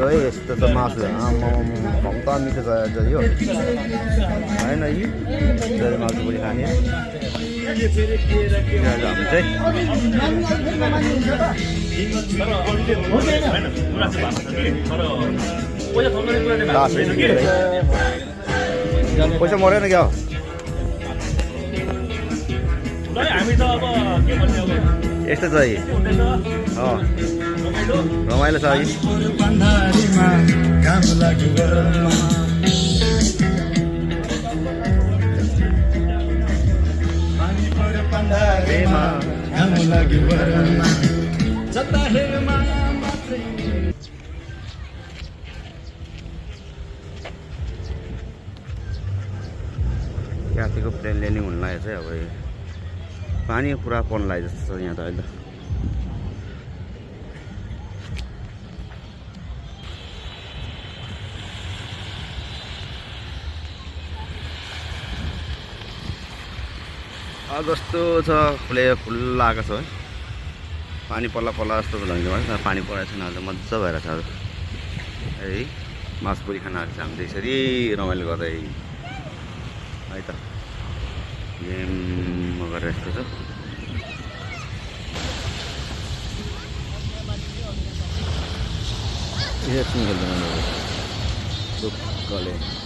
है यस्तो त मासु भङ त मिठो छ यो होइन यी जहिले मासु पनि खाने हामी चाहिँ पैसा मरेन क्या हामी त अब के भन्ने अब यस्तो छ है रमाइलो छ है यात्रीको प्लेन ल्यान्डिङ हुन लागेको चाहिँ अब पानी पुरा पर्न लागेको जस्तो छ यहाँ त अहिले जस्तो छ फुल आएको छ है पानी पर्ला पर्ला जस्तो लाग्ने भयो पानी परेको छैन अहिले मजा भएर छ है मासुपुरी खानाहरू चाहिँ हामी यसरी रमाइलो गर्दै है त गेम गरेर यस्तो छ एकछिन खेल्दैन ढुक्कले